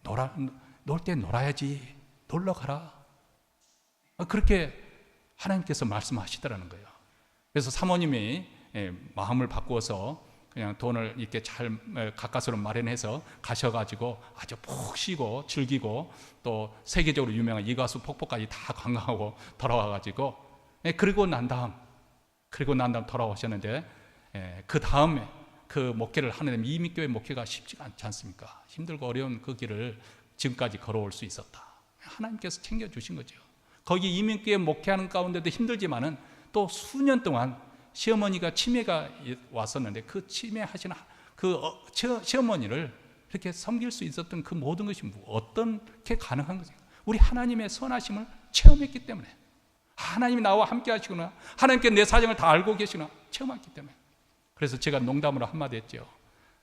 놀 때 놀아야지. 놀러 가라. 그렇게 하나님께서 말씀하시더라는 거예요. 그래서 사모님이 마음을 바꾸어서 그냥 돈을 이렇게 잘 가까스로 마련해서 가셔가지고 아주 푹 쉬고 즐기고 또 세계적으로 유명한 이가수 폭포까지 다 관광하고 돌아와가지고 그리고 난 다음 돌아오셨는데 그 다음에 그 목회를 하는 이민교회 목회가 쉽지가 않지 않습니까? 힘들고 어려운 그 길을 지금까지 걸어올 수 있었다. 하나님께서 챙겨주신 거죠. 거기 이민교회 목회하는 가운데도 힘들지만은 또 수년 동안 시어머니가 치매가 왔었는데 그 치매하시는 그 시어머니를 이렇게 섬길 수 있었던 그 모든 것이 어떻게 가능한 것인가? 우리 하나님의 선하심을 체험했기 때문에, 하나님이 나와 함께 하시구나, 하나님께 내 사정을 다 알고 계시구나 체험했기 때문에. 그래서 제가 농담으로 한마디 했죠.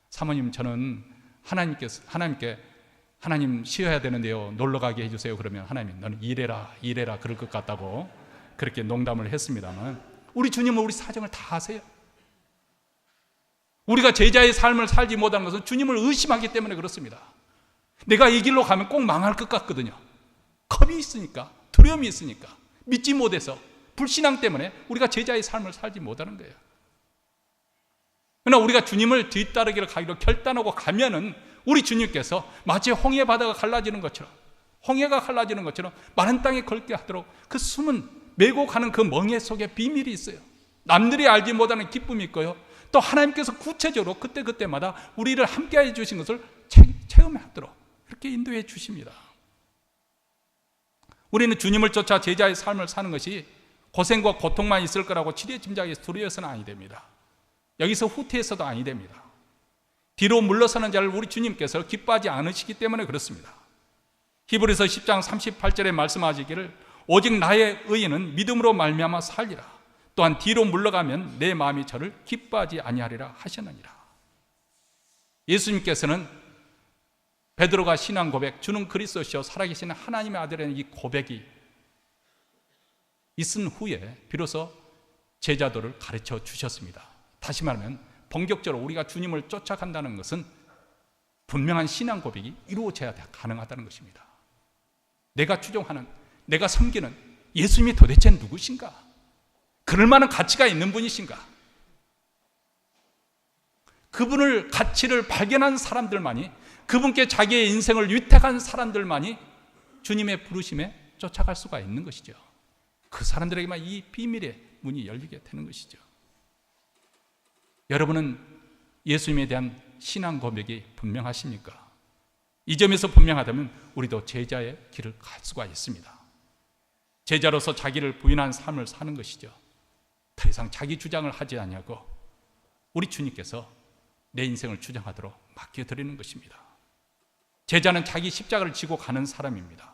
사모님, 저는 하나님께 하나님 쉬어야 되는데요, 놀러 가게 해주세요. 그러면 하나님, 너는 일해라 그럴 것 같다고 그렇게 농담을 했습니다만, 우리 주님은 우리 사정을 다 아세요. 우리가 제자의 삶을 살지 못하는 것은 주님을 의심하기 때문에 그렇습니다. 내가 이 길로 가면 꼭 망할 것 같거든요. 겁이 있으니까, 두려움이 있으니까, 믿지 못해서, 불신앙 때문에 우리가 제자의 삶을 살지 못하는 거예요. 그러나 우리가 주님을 뒤따르기를 가기로 결단하고 가면은 우리 주님께서 마치 홍해 바다가 갈라지는 것처럼, 홍해가 갈라지는 것처럼 마른 땅에 걸게 하도록 그 숨은 메고 가는 그 멍에 속에 비밀이 있어요. 남들이 알지 못하는 기쁨이 있고요. 또 하나님께서 구체적으로 그때그때마다 우리를 함께해 주신 것을 체험하도록 그렇게 인도해 주십니다. 우리는 주님을 쫓아 제자의 삶을 사는 것이 고생과 고통만 있을 거라고 지레짐작해서 두려워서는 아니 됩니다. 여기서 후퇴해서도 아니 됩니다. 뒤로 물러서는 자를 우리 주님께서 기뻐하지 않으시기 때문에 그렇습니다. 히브리서 10장 38절에 말씀하시기를 오직 나의 의인은 믿음으로 말미암아 살리라. 또한 뒤로 물러가면 내 마음이 저를 기뻐하지 아니하리라 하셨느니라. 예수님께서는 베드로가 신앙 고백, 주는 그리스도시요 살아계신 하나님의 아들이라는 이 고백이 있은 후에 비로소 제자도를 가르쳐 주셨습니다. 다시 말하면 본격적으로 우리가 주님을 쫓아간다는 것은 분명한 신앙 고백이 이루어져야 가능하다는 것입니다. 내가 추종하는, 내가 섬기는 예수님이 도대체 누구신가? 그럴 만한 가치가 있는 분이신가? 그분을 가치를 발견한 사람들만이, 그분께 자기의 인생을 위탁한 사람들만이 주님의 부르심에 쫓아갈 수가 있는 것이죠. 그 사람들에게만 이 비밀의 문이 열리게 되는 것이죠. 여러분은 예수님에 대한 신앙 고백이 분명하십니까? 이 점에서 분명하다면 우리도 제자의 길을 갈 수가 있습니다. 제자로서 자기를 부인한 삶을 사는 것이죠. 더 이상 자기 주장을 하지 않냐고 우리 주님께서 내 인생을 주장하도록 맡겨드리는 것입니다. 제자는 자기 십자가를 지고 가는 사람입니다.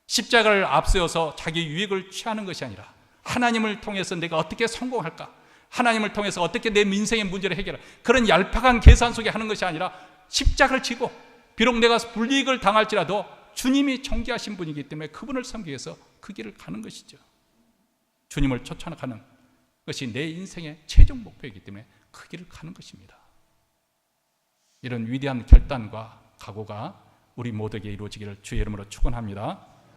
십자가를 앞세워서 자기 유익을 취하는 것이 아니라 하나님을 통해서 내가 어떻게 성공할까? 하나님을 통해서 어떻게 내 인생의 문제를 해결할까? 그런 얄팍한 계산 속에 하는 것이 아니라 십자가를 지고 비록 내가 불이익을 당할지라도 주님이 존귀하신 분이기 때문에 그분을 섬기기 위해서 그 길을 가는 것이죠. 주님을 쫓아가는 것이 내 인생의 최종 목표이기 때문에 그 길을 가는 것입니다. 이런 위대한 결단과 각오가 우리 모두에게 이루어지기를 주의 이름으로 축원합니다.